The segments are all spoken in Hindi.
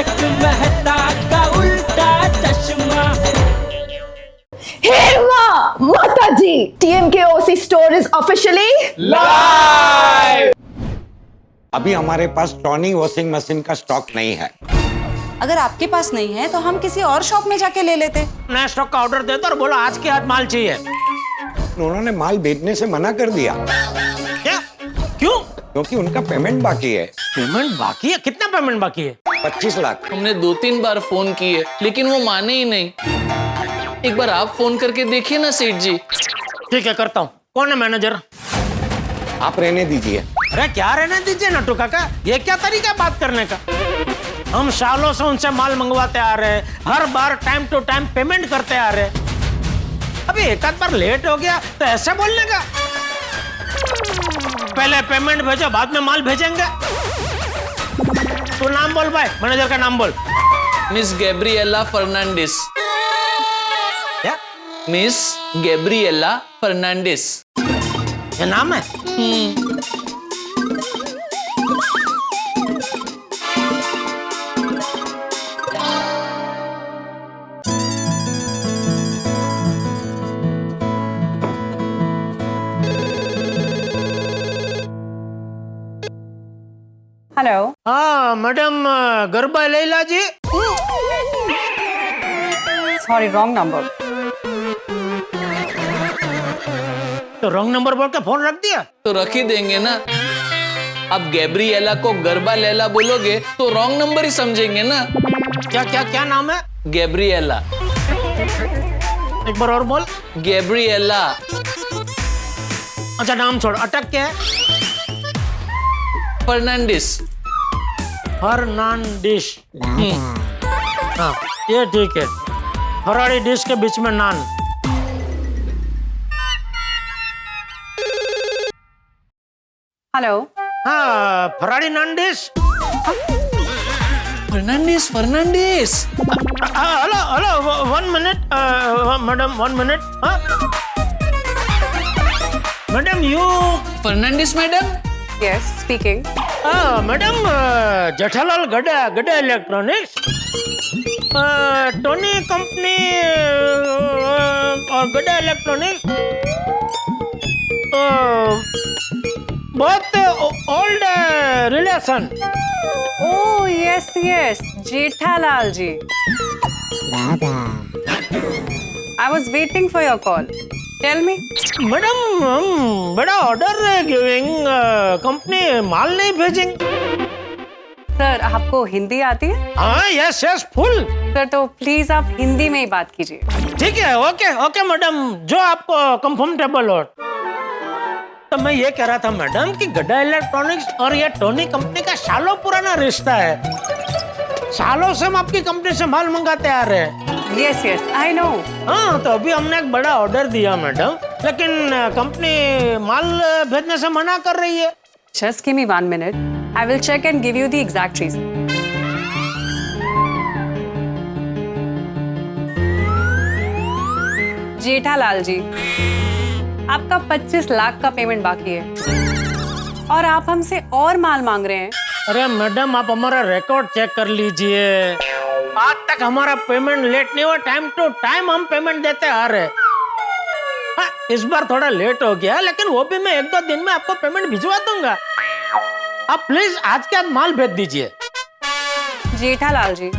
तारक मेहता का उल्टा चश्मा। हेमा माता जी, TMKOC store is officially live. अभी हमारे पास टॉनी वॉशिंग मशीन का स्टॉक नहीं है। अगर आपके पास नहीं है तो हम किसी और शॉप में जाके ले लेते। नया स्टॉक का ऑर्डर देता और बोला आज के आज माल चाहिए। उन्होंने माल भेजने से मना कर दिया। क्या? क्यों? क्योंकि उनका पेमेंट बाकी है। पेमेंट बाकी है? कितना पेमेंट बाकी है? 25 लाख। हमने 2-3 बार फोन किए लेकिन वो माने ही नहीं। एक बार आप फोन करके देखिए ना सेठ जी। ठीक है, करता हूँ। कौन है मैनेजर? आप रहने दीजिए। अरे क्या रहने दीजिए नट्टू काका, ये क्या तरीका बात करने का? हम सालों से उनसे माल मंगवाते आ रहे हैं, हर बार टाइम टू टाइम पेमेंट करते आ रहे हैं। अभी एक आध बार लेट हो गया तो ऐसे बोलने का? पहले पेमेंट भेजो बाद में माल भेजेंगे। तू नाम बोल भाई, मैनेजर का नाम बोल। Miss Gabriela Fernandes. क्या? Miss Gabriela Fernandes. ये नाम है? हेलो। हाँ मैडम, गरबा लैला जी। Sorry, wrong number. तो रॉन्ग नंबर बोल के फोन रख दिया? तो रख ही देंगे ना। अब गैब्रिएला को गरबा लैला बोलोगे तो रॉन्ग नंबर ही समझेंगे ना। क्या क्या क्या नाम है? गैब्रिएला। एक बार और बोल। गैब्रिएला। अच्छा नाम छोड़, अटक क्या है? फर्नांडिस। फर्नांडिस। हाँ ये ठीक है। फराड़ी डिश के बीच में नान। हेलो। हाँ फराड़ी नान डिश। Fernandes Fernandes. Hello hello, 1 minute madam, 1 minute. Madam you? Fernandes madam. Yes speaking. Madam, Jethalal Gada Gada electronics, Tony company और गड्ढा इलेक्ट्रॉनिक्स बहुत old relation. Oh yes yes, Jethalal ji. I was waiting for your call. Tell me. Madam हम बड़ा ऑर्डर गिविंग कंपनी माल नहीं भेजेंगे। सर आपको हिंदी आती है? हाँ यस यस फुल। सर तो प्लीज आप हिंदी में ही बात कीजिए। ठीक है, ओके ओके मैडम, जो आपको कंफर्टेबल हो। तो मैं ये कह रहा था मैडम कि गड्ढा इलेक्ट्रॉनिक्स और ये टोनी कंपनी का सालों पुराना रिश्ता है। सालों से हम आपकी कंपनी से माल मंगाते आ रहे हैं। Yes yes I know. हाँ तो अभी हमने एकบड़ा ऑर्डर दिया मैडम, लेकिन कंपनी माल भेजने से मना कर रही है। Just give me 1 minute. I will check and give you the exact reason. Jethalal जी, आपका 25 लाख का पेमेंट बाकी है और आप हमसे और माल मांग रहे हैं। अरे मैडम आप हमारा रिकॉर्ड चेक कर लीजिए, आज तक हमारा पेमेंट लेट नहीं हुआ, टाइम टू टाइम हम पेमेंट देते आ रहे। हाँ, इस बार थोड़ा लेट हो गया, लेकिन वो भी मैं 1-2 दिन में आपको पेमेंट भिजवा दूंगा। आप प्लीज आज के आज माल भेज दीजिए। जेठालाल जी,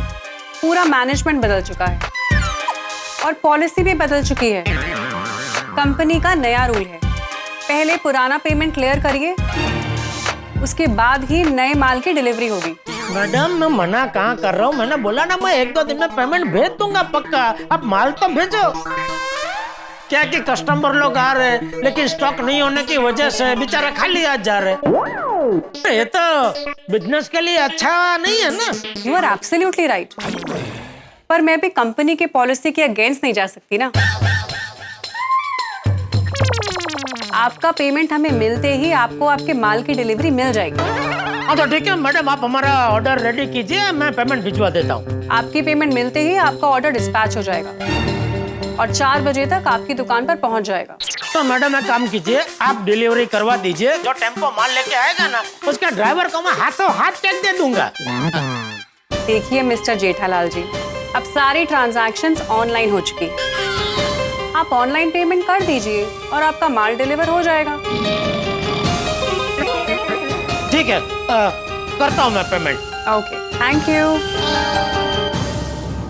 पूरा मैनेजमेंट बदल चुका है और पॉलिसी भी बदल चुकी है। कंपनी का नया रूल है, पहले पुराना पेमेंट क्लियर करिए, उसके बाद ही नए माल की डिलीवरी होगी। मैडम मैं मना कहाँ कर रहा हूँ, मैंने बोला ना मैं 1-2 दिन में पेमेंट भेज दूंगा पक्का। आप माल तो भेजो। क्या कि कस्टमर लोग आ रहे हैं लेकिन स्टॉक नहीं होने की वजह से बेचारा खाली आज जा रहे। ये तो बिजनेस के लिए अच्छा नहीं है ना। यू आर एब्सोल्युटली राइट, पर मैं भी कंपनी की पॉलिसी के अगेंस्ट नहीं जा सकती ना। आपका पेमेंट हमें मिलते ही आपको आपके माल की डिलीवरी मिल जाएगी। हाँ तो ठीक है मैडम, आप हमारा ऑर्डर रेडी कीजिए, मैं पेमेंट भिजवा देता हूँ। आपकी पेमेंट मिलते ही आपका ऑर्डर डिस्पैच हो जाएगा और 4 बजे तक आपकी दुकान पर पहुंच जाएगा। तो मैडम एक काम कीजिए, आप डिलीवरी करवा दीजिए। जो टेम्पो माल लेके आएगा ना, उसके ड्राइवर को मैं हाथों हाथ चेक दे दूंगा। देखिए मिस्टर जेठालाल जी, अब सारी ट्रांजैक्शंस ऑनलाइन हो चुकी हैं। आप ऑनलाइन पेमेंट कर दीजिए और आपका माल डिलीवर हो जाएगा। ठीक है, करता हूँ मैं पेमेंट। Okay, thank you.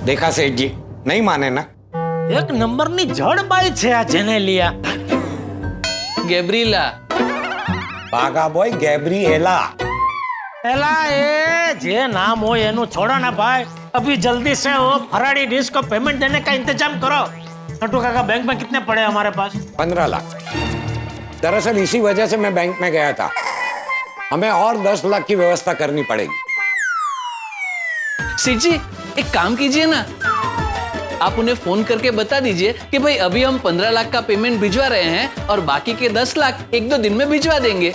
देखा सेठ जी, नहीं माने ना। एक नंबर ની જડબાઈ છે આ જેને લિયા। गैब्रिएला, बागा बॉय गैब्रिएला। एला ए जे नाम हो एनु छोड़ो ना भाई। अभी जल्दी से वो फराड़ी डिश को पेमेंट देने का इंतजाम करो। नटू काका, बैंक में कितने पड़े हमारे पास? 15 लाख। दरअसल इसी वजह से मैं बैंक में गया था। हमें और 10 लाख की व्यवस्था करनी पड़ेगी। सेठ जी एक काम कीजिए ना, आप उन्हें फोन करके बता दीजिए कि भाई अभी हम 15 लाख का पेमेंट भिजवा रहे हैं और बाकी के 10 लाख 1-2 दिन में भिजवा देंगे।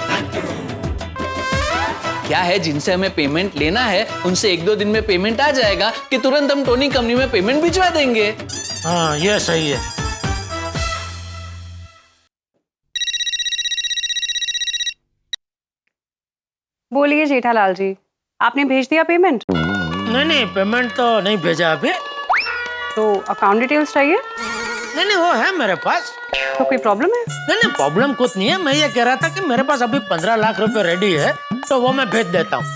क्या है, जिनसे हमें पेमेंट लेना है उनसे 1-2 दिन में पेमेंट आ जाएगा कि तुरंत हम टोनी कंपनी में पेमेंट भिजवा देंगे। हाँ, ये सही है। बोलिए जेठालाल जी, आपने भेज दिया पेमेंट? नहीं, पेमेंट तो नहीं भेजा अभी। तो अकाउंट डिटेल्स चाहिए? नहीं, वो है मेरे पास। तो कोई प्रॉब्लम है? नहीं, प्रॉब्लम कुछ नहीं है। मैं ये कह रहा था कि मेरे पास अभी 15 लाख रुपए रेडी है, तो वो मैं भेज देता हूँ।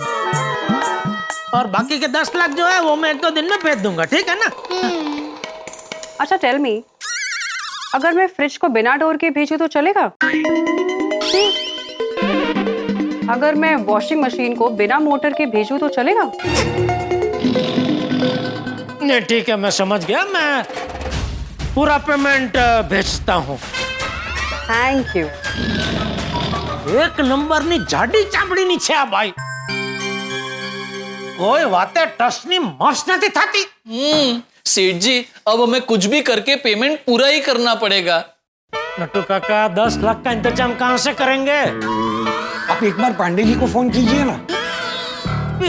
और बाकी के 10 लाख जो है वो मैं 1-2 दिन में भेज दूंगा, ठीक है ना? अच्छा टेल मी, अगर मैं फ्रिज को बिना डोर के भेजूं तो चलेगा? अगर मैं वॉशिंग मशीन को बिना मोटर के भेजूं तो चलेगा? नहीं, ठीक है, मैं समझ गया। मैं पूरा पेमेंट भेजता हूँ। Thank you. एक नंबर ની જાડી ચામડીની છે આ ભાઈ। કોઈ વાતે ટસની મસ્ત નથી થતી। सेठ जी अब हमें कुछ भी करके पेमेंट पूरा ही करना पड़ेगा। नट्टू काका, 10 लाख का इंतजाम कहाँ से करेंगे? आप एक बार पांडे जी को फोन कीजिए ना।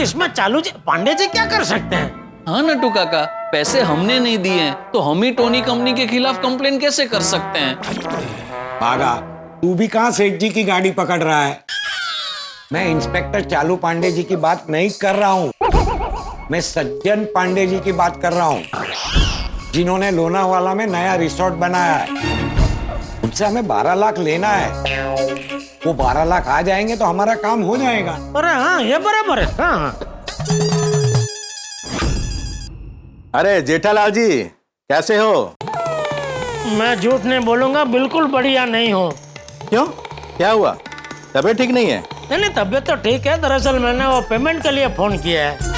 इसमें चालू जी पांडे जी क्या कर सकते हैं? हाँ नट्टू काका, पैसे हमने नहीं दिए हैं तो हम ही टोनी कंपनी के खिलाफ कंप्लेन कैसे कर सकते हैं? बागा, तू भी कहाँ सेठ जी की गाड़ी पकड़ रहा है? मैं इंस्पेक्टर चालू पांडे जी की बात नहीं कर रहा हूँ। मैं सज्जन पांडे जी की बात कर रहा हूँ, जिन्होंने लोनावाला में नया रिसोर्ट बनाया है। उनसे हमें 12 लाख लेना है। वो 12 लाख आ जाएंगे तो हमारा काम हो जाएगा। अरे हाँ, ये बराबर है। हाँ। अरे जेठालाल जी, कैसे हो? मैं झूठ नहीं बोलूंगा, बिल्कुल बढ़िया नहीं हूँ। क्यों, क्या हुआ? तबीयत ठीक नहीं है? नहीं, तबीयत तो ठीक है। दरअसल मैंने वो पेमेंट के लिए फोन किया है।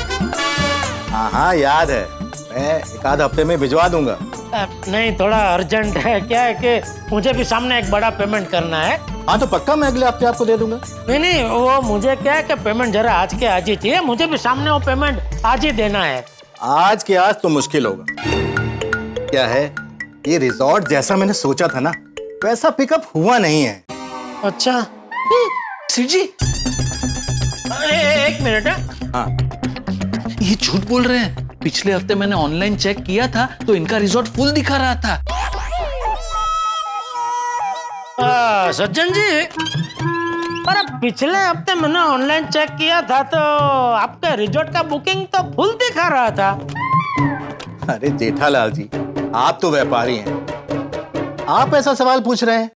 हाँ, याद है। मैं 1-आध हफ्ते में भिजवा दूंगा। नहीं, थोड़ा अर्जेंट है। क्या है कि मुझे भी सामने एक बड़ा पेमेंट करना है। हाँ तो पक्का मैं अगले हफ्ते आपको दे दूंगा। नहीं, वो मुझे क्या है कि पेमेंट जरा आज के आज ही चाहिए। मुझे भी सामने वो पेमेंट आज ही देना है। आज के आज तो मुश्किल होगा। क्या है, ये रिजॉर्ट जैसा मैंने सोचा था ना, वैसा पिकअप हुआ नहीं है। अच्छा, सेठ जी एक मिनट है। हाँ, ये झूठ बोल रहे हैं। पिछले हफ्ते मैंने ऑनलाइन चेक किया था तो इनका रिजॉर्ट फुल दिखा रहा था। सज्जन जी, पर पिछले हफ्ते मैंने ऑनलाइन चेक किया था तो आपके रिजॉर्ट का बुकिंग तो फुल दिखा रहा था। अरे जेठालाल जी, आप तो व्यापारी हैं, आप ऐसा सवाल पूछ रहे हैं?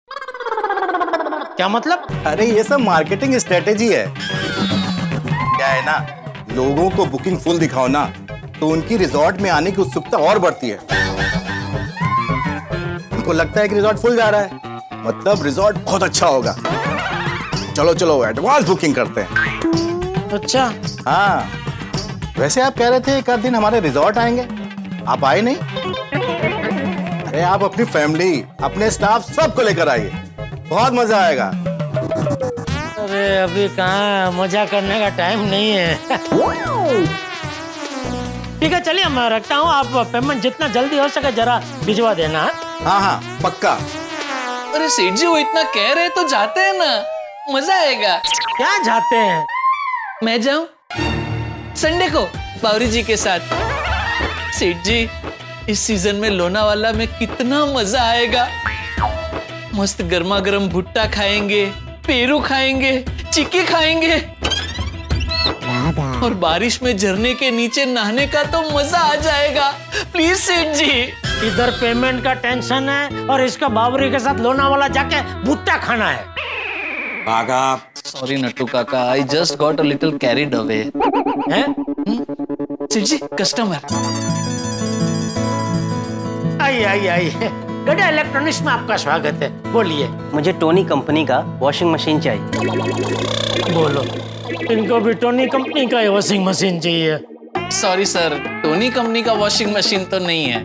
क्या मतलब? अरे ये सब मार्केटिंग स्ट्रेटेजी है। क्या है ना, लोगों को बुकिंग फुल दिखाओ ना तो उनकी रिजॉर्ट में आने की उत्सुकता और बढ़ती है। उनको लगता है कि रिजॉर्ट फुल जा रहा है, मतलब रिजॉर्ट बहुत अच्छा होगा। चलो चलो एडवांस बुकिंग करते हैं। अच्छा, हाँ, वैसे आप कह रहे थे एक आध दिन हमारे रिजॉर्ट आएंगे, आप आए नहीं। अरे आप अपनी फैमिली, अपने स्टाफ सबको लेकर आइए, बहुत मजा आएगा। अरे अभी कहाँ, मजा करने का टाइम नहीं है। ठीक है, चलिए मैं रखता हूँ। आप पेमेंट जितना जल्दी हो सके जरा भिजवा देना। हाँ हाँ पक्का। अरे सेठ जी वो इतना कह रहे तो जाते हैं ना, मजा आएगा। क्या जाते हैं? मैं जाऊं संडे को बावरी जी के साथ। सेठ जी इस सीजन में लोनावाला में कितना मजा आएगा। मस्त गर्मा गर्म भुट्टा खाएंगे, पेरू खाएंगे, चिक्की खाएंगे और बारिश में झरने के नीचे नहाने का तो मजा आ जाएगा। प्लीज सेठ जी। इधर पेमेंट का टेंशन है और इसका बाबरी के साथ लोनावाला जाके भुट्टा खाना है। भागा। सॉरी नट्टू काका, I just got a little carried away. हैं? सेठ जी, कस्टमर। आई आई आई, गड़ा इलेक्ट्रॉनिक्स में आपका स्वागत है। बोलिए। मुझे टोनी कंपनी का वॉशिंग मशीन चाहिए। बोलो। इनको भी टोनी कंपनी का ही वॉशिंग मशीन चाहिए। सॉरी सर, टोनी कंपनी का वॉशिंग मशीन तो नहीं है।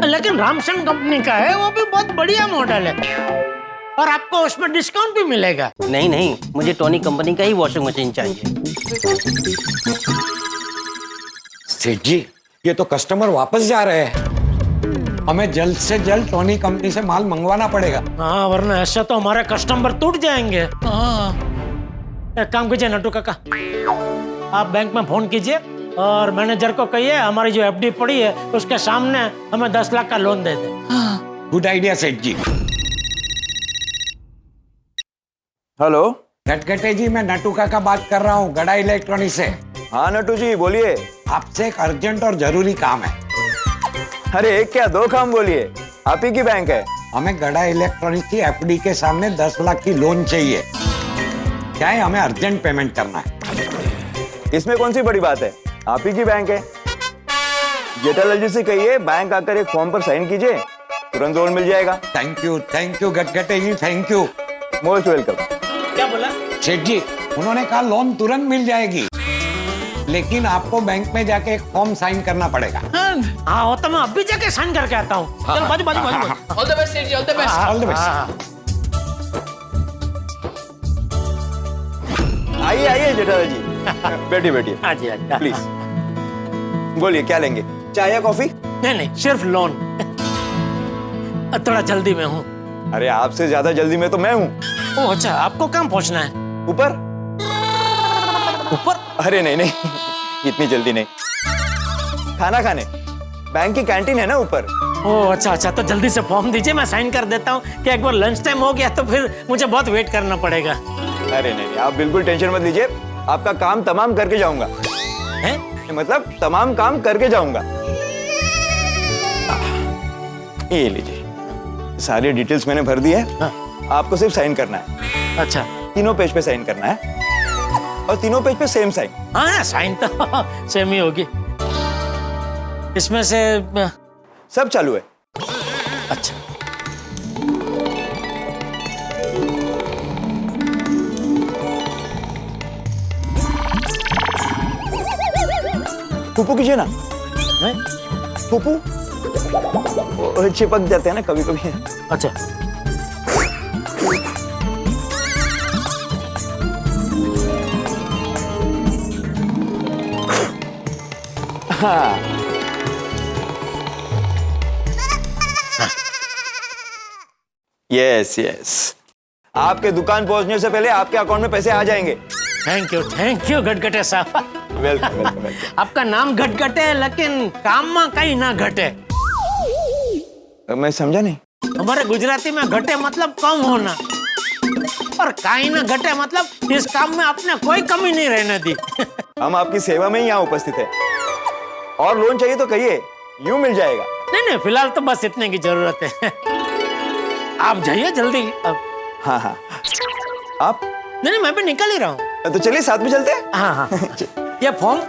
लेकिन रामसन कंपनी का है, वो भी बहुत बढ़िया मॉडल है और आपको उसमें डिस्काउंट भी मिलेगा। नहीं नहीं, मुझे टोनी कंपनी का ही वॉशिंग मशीन चाहिए। सेठ जी, ये तो कस्टमर वापस जा रहे हैं। हमें जल्द से जल्द टोनी कंपनी से माल मंगवाना पड़ेगा। हाँ, वरना ऐसा तो हमारे कस्टमर टूट जाएंगे। हाँ। एक काम कीजिए नट्टू काका, आप बैंक में फोन कीजिए और मैनेजर को कहिए हमारी जो एफडी पड़ी है उसके सामने हमें 10 लाख का लोन दे दे। गुड आइडिया सेठ जी। हेलो। गटगटे जी, मैं नट्टू काका बात कर रहा हूँ, गड़ा इलेक्ट्रॉनिक से। हाँ नट्टू जी बोलिए। आपसे एक अर्जेंट और जरूरी काम है। अरे एक क्या दो काम बोलिए, आप ही की बैंक है। हमें गड़ा इलेक्ट्रॉनिक की एफडी के सामने 10 लाख की लोन चाहिए। क्या है, हमें अर्जेंट पेमेंट करना है। इसमें कौन सी बड़ी बात है, आप ही की बैंक है। जेठालाल जी से कहिए बैंक आकर एक फॉर्म पर साइन कीजिए, तुरंत लोन मिल जाएगा। Thank you Gatgate ji, thank you. Most welcome. क्या बोला? सेठ जी, उन्होंने कहा लोन तुरंत मिल जाएगी, लेकिन आपको बैंक में जाके एक फॉर्म साइन करना पड़ेगा। हाँ, वो तो मैं अभी जाके साइन करके आता हूँ। चलो बाजू बाजू बाजू। ऑल द बेस्ट सेठ जी, all the best. All the best. आइए आइए जेठालाल जी, बैठिए बैठिए हाँ जी, हाँ जी। प्लीज। बोलिए क्या लेंगे, चाय या कॉफी? नहीं नहीं, सिर्फ लोन। थोड़ा जल्दी में हूँ। अरे आपसे ज्यादा जल्दी में तो मैं हूँ। ओह अच्छा, आपको कहाँ पहुँचना है? ऊपर? ऊपर? अरे नहीं नहीं, इतनी जल्दी नहीं, खाना खाने। बैंक की कैंटीन है ना ऊपर। ओह अच्छा अच्छा, तो जल्दी से फॉर्म दीजिए, मैं साइन कर देता हूँ कि एक बार लंच टाइम हो गया तो फिर मुझे बहुत वेट करना पड़ेगा। अरे नहीं, आप बिल्कुल टेंशन मत लीजिए, आपका काम तमाम करके जाऊंगा। हैं? मतलब तमाम काम करके जाऊंगा। ये लीजिए, सारी डिटेल्स मैंने भर दी है। हाँ। आपको सिर्फ साइन करना है। अच्छा। तीनों पेज पे साइन करना है और तीनों पेज पे सेम साइन। हाँ, साइन तो सेम ही होगी। इसमें से सब चालू है। अच्छा। फूफू कीजिए ना। हैं? फूफू वो चिपक जाते हैं ना कभी कभी। अच्छा। हाँ यस यस, आपके दुकान पहुंचने से पहले आपके अकाउंट में पैसे आ जाएंगे। थैंक यू गटगटे साहब। Welcome welcome welcome. आपका नाम गटगटे है लेकिन काम में कहीं ना घटे। मैं समझा नहीं। हमारे गुजराती में घटे मतलब कम होना और कहीं ना घटे मतलब इस काम में आपने कोई कमी नहीं रहने दी। हम आपकी सेवा में ही यहाँ उपस्थित है, और लोन चाहिए तो कहिए, यूं मिल जाएगा। नहीं नहीं, फिलहाल तो बस इतने की जरूरत है। आप जाइए जल्दी। अब हाँ हाँ, आप? नहीं मैं भी निकल ही रहा हूँ। तो चलिए साथ में चलते हैं। हाँ हाँ, ये फॉर्म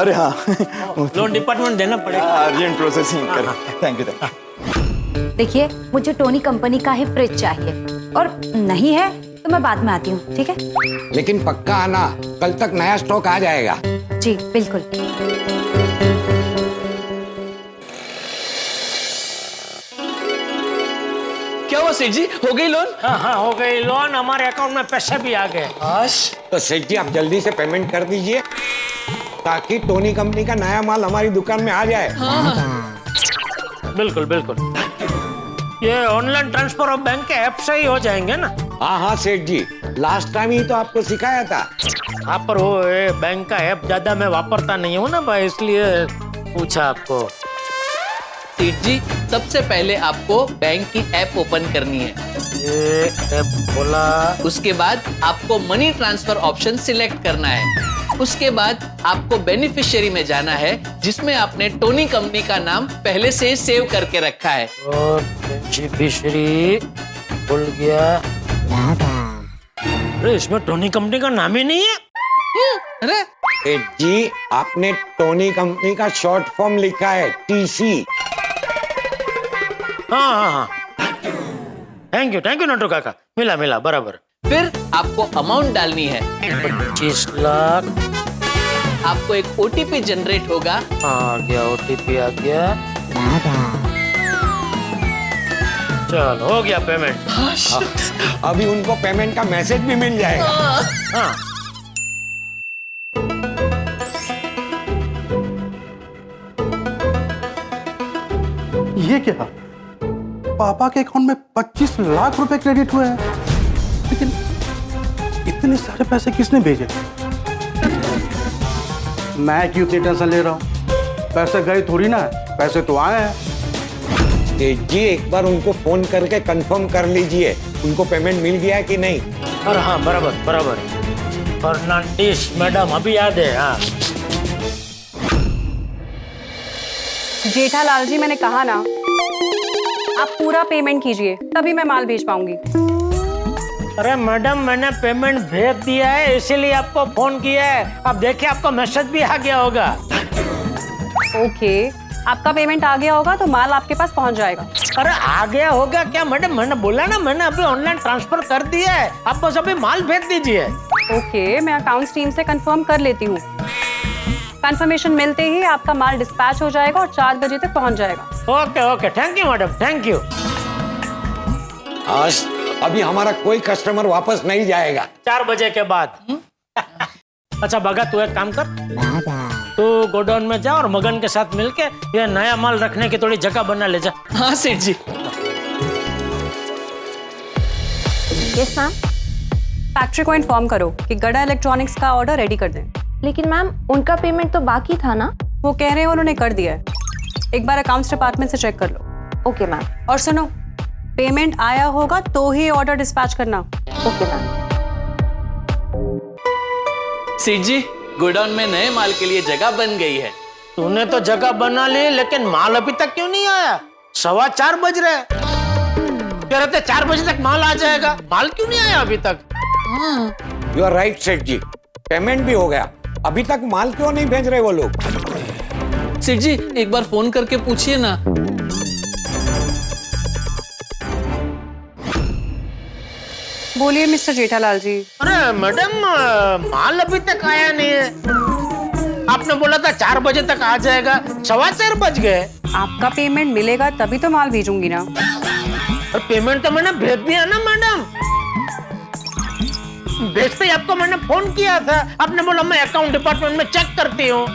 अरे हाँ, लोन डिपार्टमेंट देना पड़ेगा। अर्जेंट प्रोसेसिंग कर। Thank you. देखिए, मुझे टोनी कंपनी का ही फ्रिज चाहिए, और नहीं है तो मैं बाद में आती हूँ, ठीक है? लेकिन पक्का आना, कल तक नया स्टॉक आ जाएगा। जी बिल्कुल। क्या हुआ सेठ जी, हो गई लोन? हाँ हाँ, हो गई लोन, हमारे अकाउंट में पैसे भी आ गए। तो सेठ जी, आप जल्दी से पेमेंट कर दीजिए ताकि टोनी कंपनी का नया माल हमारी दुकान में आ जाए। बिल्कुल बिल्कुल, ये ऑनलाइन ट्रांसफर ऑफ बैंक के ऐप से ही हो जाएंगे ना? हाँ हाँ सेठ जी, लास्ट टाइम ही तो आपको सिखाया था। हाँ, पर वो बैंक का ऐप ज्यादा मैं वापरता नहीं हूँ ना भाई, इसलिए पूछा आपको। सेठ जी, सबसे पहले आपको बैंक की ऐप ओपन करनी है। ये ऐप खोला, उसके बाद आपको मनी ट्रांसफर ऑप्शन सिलेक्ट करना है। उसके बाद आपको बेनिफिशियरी में जाना है जिसमें आपने टोनी कंपनी का नाम पहले से सेव करके रखा है। और बेनिफिशियरी भूल गया। अरे इसमें टोनी कंपनी का नाम ही नहीं है। अरे सेठ जी, आपने टोनी कंपनी का शॉर्ट फॉर्म लिखा है, TC। हाँ हाँ हाँ, थैंक यू नटू काका, मिला बराबर। फिर आपको अमाउंट डालनी है 25 लाख। आपको एक OTP जनरेट होगा। आ गया, OTP आ गया। चल हो गया पेमेंट। अभी उनको पेमेंट का मैसेज भी मिल जाएगा। हाँ ये क्या? पापा के अकाउंट में 25 लाख रुपए क्रेडिट हुए हैं, लेकिन इतने सारे पैसे किसने भेजे? मैं क्यों इतनी टेंशन ले रहा हूँ? पैसे गए थोड़ी ना, पैसे तो आए हैं। सेठ जी, एक बार उनको फोन करके कंफर्म कर लीजिए उनको पेमेंट मिल गया है कि नहीं। अरे हाँ, बराबर। फर्नांडिस मैडम अभी याद है। हाँ जेठालाल जी, मैंने कहा ना, आप पूरा पेमेंट कीजिए तभी मैं माल भेज पाऊंगी। अरे मैडम, मैंने पेमेंट भेज दिया है, इसीलिए आपको फोन किया है। अब देखिए आपको मैसेज भी आ गया होगा। ओके, आपका पेमेंट आ गया होगा तो माल आपके पास पहुंच जाएगा। अरे आ गया होगा क्या मैडम? मैंने बोला ना, मैंने अभी ऑनलाइन ट्रांसफर कर दिया है, आप बस अभी माल भेज दीजिए। ओके, मैं अकाउंट्स टीम से कंफर्म कर लेती हूँ। कंफर्मेशन मिलते ही आपका माल डिस्पैच हो जाएगा और 4 बजे तक पहुंच जाएगा। Okay, thank you madam, thank you. आज अभी हमारा कोई कस्टमर वापस नहीं जाएगा। 4 बजे के बाद। अच्छा बगा, तू एक काम कर, तू गोडाउन में जा और मगन के साथ मिलके ये नया माल रखने की थोड़ी जगह बना ले जा। हाँ सेठ जी। Yes ma'am. फैक्ट्री को इन्फॉर्म करो कि गड़ा इलेक्ट्रॉनिक्स का ऑर्डर रेडी कर दें। लेकिन मैम उनका पेमेंट तो बाकी था ना। वो कह रहे हैं उन्होंने कर दिया है, एक बार अकाउंट्स डिपार्टमेंट से चेक कर लो। Okay ma'am. और सुनो, पेमेंट आया होगा तो ही ऑर्डर डिस्पैच करना। Okay ma'am. सेठ जी, गोडाउन में नए माल के लिए जगह बन गई है। तूने तो जगह बना ली, लेकिन माल अभी तक क्यों नहीं आया? 4:15 बज रहे, कह रहे थे 4 बजे तक माल आ जाएगा, माल क्यों नहीं आया अभी तक? यू आर राइट सेठ जी, पेमेंट भी हो गया, अभी तक माल क्यों नहीं भेज रहे वो लोग? सेठ जी, एक बार फोन करके पूछिए ना। बोलिए मिस्टर जेठालाल जी। अरे मैडम, माल अभी तक आया नहीं है। आपने बोला था 4 बजे तक आ जाएगा, 4:15 बज गए। आपका पेमेंट मिलेगा तभी तो माल भेजूंगी ना। और पेमेंट तो मैंने भेज दिया ना मैडम। भेजते ही आपको मैंने फोन किया था, आपने बोला मैं अकाउंट डिपार्टमेंट में चेक करती हूँ।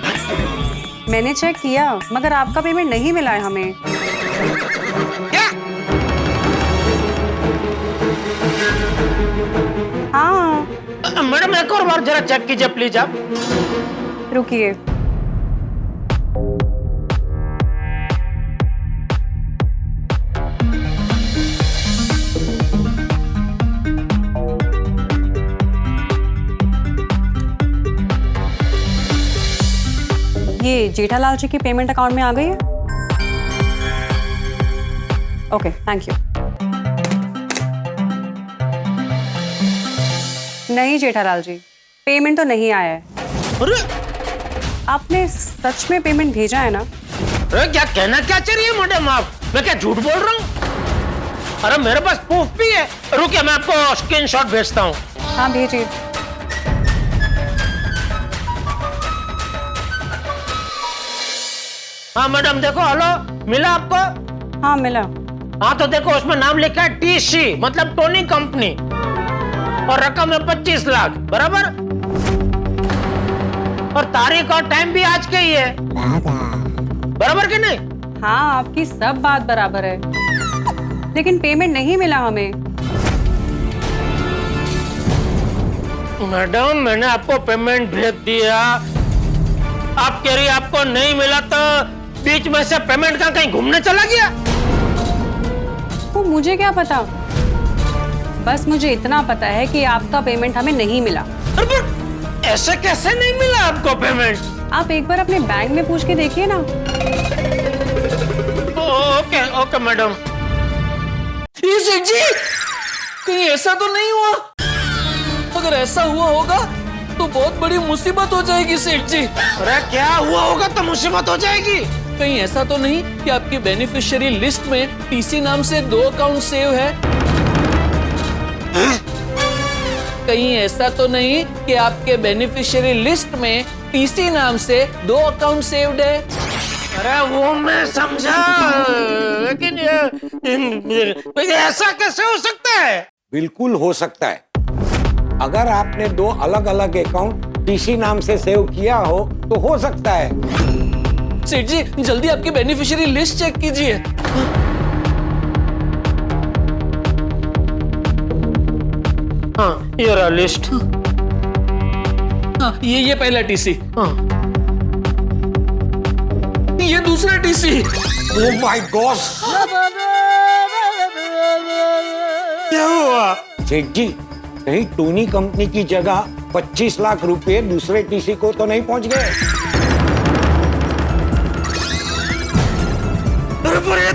मैंने चेक किया, मगर आपका पेमेंट नहीं मिला है हमें। क्या? हाँ। मैडम एक और बार जरा चेक कीजिए प्लीज आप। रुकिए। ये जेठालाल जी की पेमेंट अकाउंट में आ गई है। Okay, thank you. नहीं जेठालाल जी, पेमेंट तो नहीं आया है। अरे आपने सच में पेमेंट भेजा है ना? अरे क्या कहना क्या चाह रही है मैडम आप? मैं क्या झूठ बोल रहा हूँ? अरे मेरे पास प्रूफ भी है, रुकिए मैं आपको स्क्रीनशॉट भेजता हूँ। हाँ भेजिए। हाँ मैडम देखो, हेलो, मिला आपको? हाँ मिला। हाँ तो देखो उसमें नाम लिखा है TC, मतलब टोनी कंपनी, और रकम है 25 लाख, बराबर? और तारीख और टाइम भी आज के ही है, बराबर कि नहीं? हाँ, आपकी सब बात बराबर है, लेकिन पेमेंट नहीं मिला हमें। मैडम मैंने आपको पेमेंट भेज दिया, आप कह रही आपको नहीं मिला, तो बीच में से पेमेंट का कहीं घूमने चला गया? तो मुझे क्या पता, बस मुझे इतना पता है कि आपका पेमेंट हमें नहीं मिला। अरे ऐसे कैसे नहीं मिला आपको पेमेंट? आप एक बार अपने बैंक में पूछ के देखिए ना। Okay okay madam. ये सेठ जी, कहीं ऐसा तो नहीं हुआ? अगर ऐसा हुआ होगा तो बहुत बड़ी मुसीबत हो जाएगी सेठ जी। अरे क्या हुआ होगा तो मुसीबत हो जाएगी। कहीं ऐसा तो नहीं कि आपकी बेनिफिशियरी लिस्ट में टीसी नाम से 2 अकाउंट सेव है? कहीं ऐसा तो नहीं कि आपके बेनिफिशियरी लिस्ट में टीसी नाम से 2 अकाउंट सेव्ड है? अरे वो मैं समझा, लेकिन ये ऐसा कैसे हो सकता है? बिल्कुल हो सकता है। अगर आपने 2 अलग अलग अकाउंट टीसी नाम से सेव किया हो तो हो सकता है। सेठ जी, जल्दी आपकी बेनिफिशियरी लिस्ट चेक कीजिए। हाँ, ये रहा लिस्ट। हाँ, ये पहला टीसी। हाँ। ये दूसरा टीसी। Oh my God! क्या हुआ? सेठ जी, कहीं टोनी कंपनी की जगह 25 लाख रुपए दूसरे टीसी को तो नहीं पहुंच गए? अरे पर ये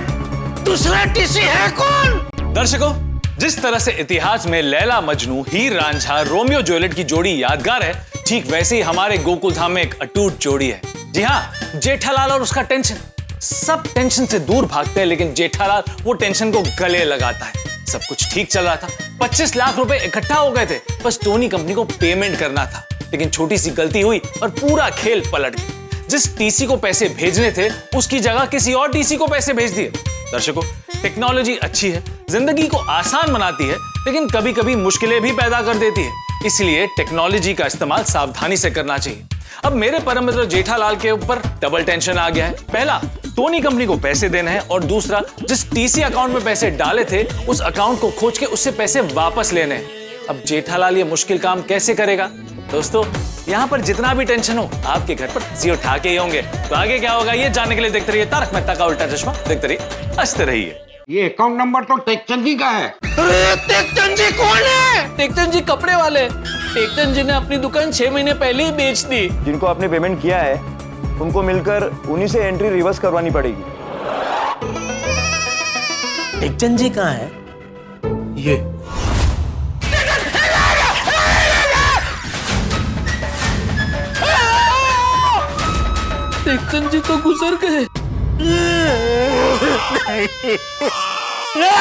दूसरा टीसी है कौन? दर्शकों, जिस तरह से इतिहास में लैला मजनू, हीर रांझा, रोमियो जूलियट की जोड़ी यादगार है, ठीक वैसे ही हमारे गोकुल धाम में एक अटूट जोड़ी है। जी हाँ, जेठालाल और उसका टेंशन। सब टेंशन से दूर भागते हैं, लेकिन जेठालाल वो टेंशन को गले लगाता है। सब कुछ ठीक चल रहा था, 25 लाख रुपए इकट्ठा हो गए थे, बस टोनी कंपनी को पेमेंट करना था। लेकिन छोटी सी गलती हुई और पूरा खेल पलट गया। जिस टीसी को पैसे भेजने थे उसकी जगह किसी और टीसी को पैसे भेज दिए। दर्शकों, टेक्नोलॉजी अच्छी है, जिंदगी को आसान बनाती है, लेकिन कभी कभी मुश्किलें भी पैदा कर देती है। इसलिए टेक्नोलॉजी का इस्तेमाल सावधानी से करना चाहिए। अब मेरे परम मित्र जेठालाल के ऊपर डबल टेंशन आ गया है। पहला, टोनी कंपनी को पैसे देना है, और दूसरा, जिस टीसी अकाउंट में पैसे डाले थे उस अकाउंट को खोज के उससे पैसे वापस लेने हैं। अब जेठालाल ये मुश्किल काम कैसे करेगा? दोस्तों, यहाँ पर जितना भी टेंशन हो आपके घर पर जियो ठाके ही होंगे। तो आगे क्या होगा ये जानने के लिए देखते रहिए तारक मेहता का उल्टा चश्मा। देखते रहिए, हंसते रहिए। ये अकाउंट नंबर तो टेकचंद जी का है। अरे टेकचंद जी कौन है? टेकचंद जी कपड़े वाले। टेकचंद जी ने अपनी दुकान 6 महीने पहले ही बेच दी। जिनको आपने पेमेंट किया है उनको मिलकर उन्हीं से एंट्री रिवर्स करवानी पड़ेगी। टेकचंद जी कहाँ है? ये टेकचंद जी तो गुजर गए। नहीं!